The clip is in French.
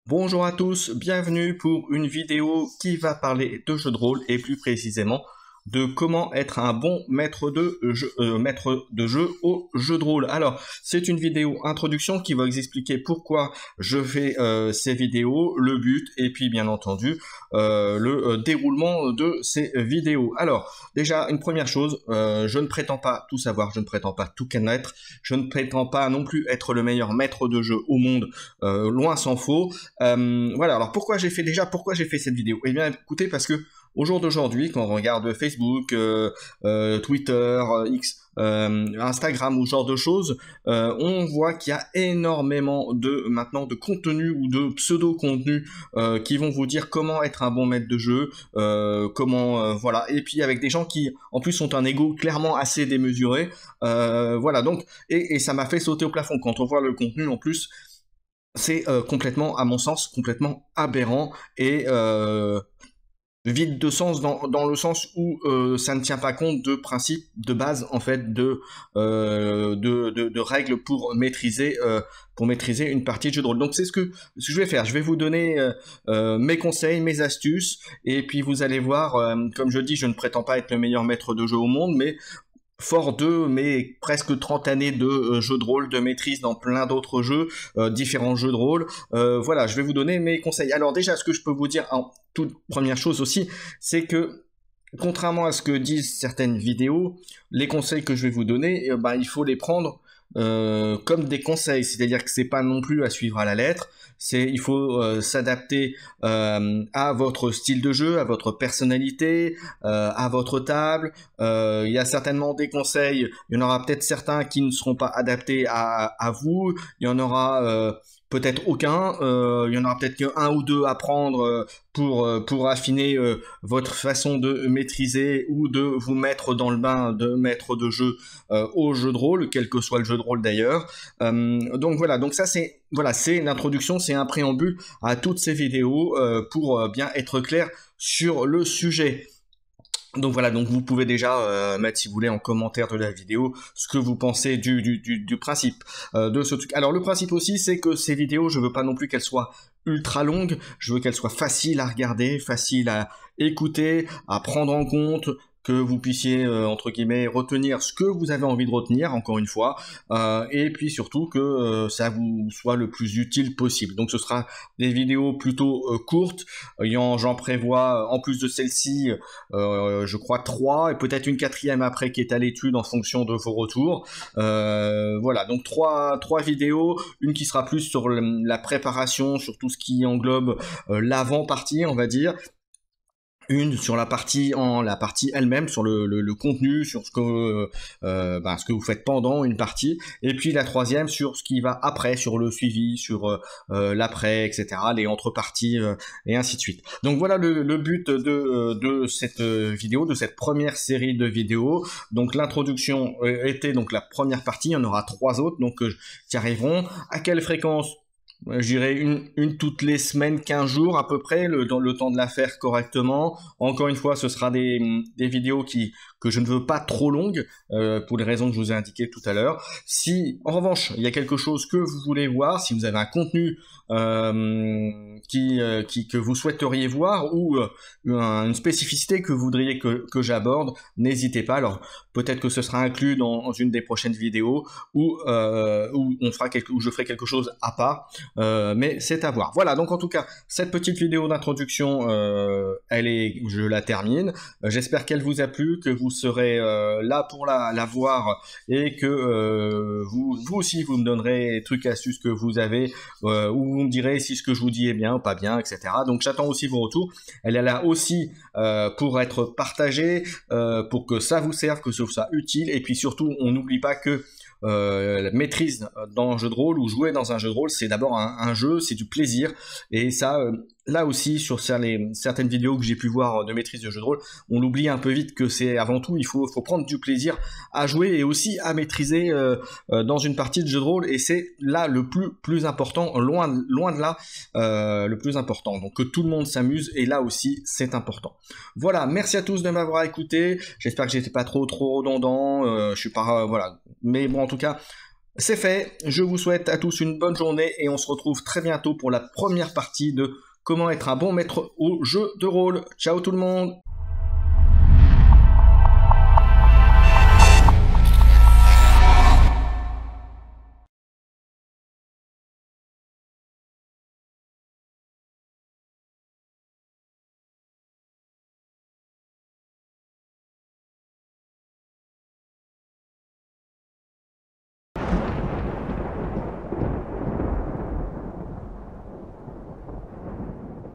Bonjour à tous, bienvenue pour une vidéo qui va parler de jeux de rôle et plus précisément de comment être un bon maître de jeu au jeu de rôle. Alors, c'est une vidéo introduction qui va vous expliquer pourquoi je fais ces vidéos, le but et puis bien entendu le déroulement de ces vidéos. Alors, déjà une première chose, je ne prétends pas tout savoir, je ne prétends pas tout connaître, je ne prétends pas non plus être le meilleur maître de jeu au monde, loin s'en faut. Voilà, alors pourquoi j'ai fait cette vidéo? Eh bien écoutez, parce que au jour d'aujourd'hui, quand on regarde Facebook, Twitter, X, Instagram ou ce genre de choses, on voit qu'il y a énormément maintenant de contenu ou de pseudo-contenu qui vont vous dire comment être un bon maître de jeu, voilà. Et puis avec des gens qui en plus ont un ego clairement assez démesuré, voilà. Donc et ça m'a fait sauter au plafond quand on voit le contenu en plus. C'est complètement, à mon sens, complètement aberrant et vide de sens dans le sens où ça ne tient pas compte de principes de base en fait de règles pour maîtriser une partie de jeu de rôle. Donc c'est ce que je vais faire. Je vais vous donner mes conseils, mes astuces et puis vous allez voir, comme je dis, je ne prétends pas être le meilleur maître de jeu au monde, mais fort de mes presque 30 années de jeux de rôle, de maîtrise dans plein d'autres jeux, différents jeux de rôle, voilà, je vais vous donner mes conseils. Alors déjà, ce que je peux vous dire en toute première chose aussi, c'est que contrairement à ce que disent certaines vidéos, les conseils que je vais vous donner, il faut les prendre comme des conseils, c'est-à-dire que c'est pas non plus à suivre à la lettre, il faut s'adapter à votre style de jeu, à votre personnalité, à votre table. Il y a certainement des conseils, il y en aura peut-être certains qui ne seront pas adaptés à vous, il y en aura peut-être aucun, il y en aura peut-être qu'un ou deux à prendre pour affiner votre façon de maîtriser ou de vous mettre dans le bain de maître de jeu au jeu de rôle, quel que soit le jeu de rôle d'ailleurs. Donc voilà, donc ça c'est l'introduction, c'est un préambule à toutes ces vidéos pour bien être clair sur le sujet. Donc voilà, donc vous pouvez déjà mettre si vous voulez en commentaire de la vidéo ce que vous pensez du principe de ce truc. Alors le principe aussi c'est que ces vidéos, je veux pas non plus qu'elles soient ultra longues, je veux qu'elles soient faciles à regarder, faciles à écouter, à prendre en compte, que vous puissiez entre guillemets retenir ce que vous avez envie de retenir, encore une fois, et puis surtout que ça vous soit le plus utile possible. Donc ce sera des vidéos plutôt courtes, j'en prévois en plus de celle-ci je crois 3 et peut-être une quatrième après qui est à l'étude en fonction de vos retours. Voilà, donc trois vidéos, une qui sera plus sur la préparation, sur tout ce qui englobe l'avant-partie, on va dire, une sur la partie elle-même, sur le contenu, sur ce que vous faites pendant une partie, et puis la troisième sur ce qui va après, sur le suivi, sur l'après, etc., les entre-parties, et ainsi de suite. Donc voilà le but de cette vidéo, de cette première série de vidéos. Donc l'introduction était donc la première partie, il y en aura 3 autres, donc qui arriveront. À quelle fréquence? Je dirais une toutes les semaines, 15 jours à peu près, dans le temps de la faire correctement. Encore une fois, ce sera des vidéos que je ne veux pas trop longues, pour les raisons que je vous ai indiquées tout à l'heure. Si, en revanche, il y a quelque chose que vous voulez voir, si vous avez un contenu que vous souhaiteriez voir ou une spécificité que vous voudriez que j'aborde, n'hésitez pas. Alors peut-être que ce sera inclus dans une des prochaines vidéos ou où je ferai quelque chose à part, mais c'est à voir. Voilà, donc en tout cas cette petite vidéo d'introduction, je la termine. J'espère qu'elle vous a plu, que vous serez là pour la voir et que vous aussi vous me donnerez les trucs astuces que vous avez, ou vous me direz si ce que je vous dis est bien ou pas bien, etc. Donc j'attends aussi vos retours. Elle est là aussi pour être partagée, pour que ça vous serve, que ce soit utile, et puis surtout on n'oublie pas que la maîtrise dans un jeu de rôle ou jouer dans un jeu de rôle, c'est d'abord un jeu, c'est du plaisir, et ça là aussi sur certaines vidéos que j'ai pu voir de maîtrise de jeu de rôle, on l'oublie un peu vite que c'est avant tout, il faut prendre du plaisir à jouer et aussi à maîtriser dans une partie de jeu de rôle, et c'est là le plus important, loin de là le plus important. Donc que tout le monde s'amuse, et là aussi c'est important. Voilà, merci à tous de m'avoir écouté, j'espère que j'étais pas trop redondant, je suis pas voilà, mais bon en tout cas C'est fait, je vous souhaite à tous une bonne journée et on se retrouve très bientôt pour la première partie de comment être un bon maître au jeu de rôle. Ciao tout le monde!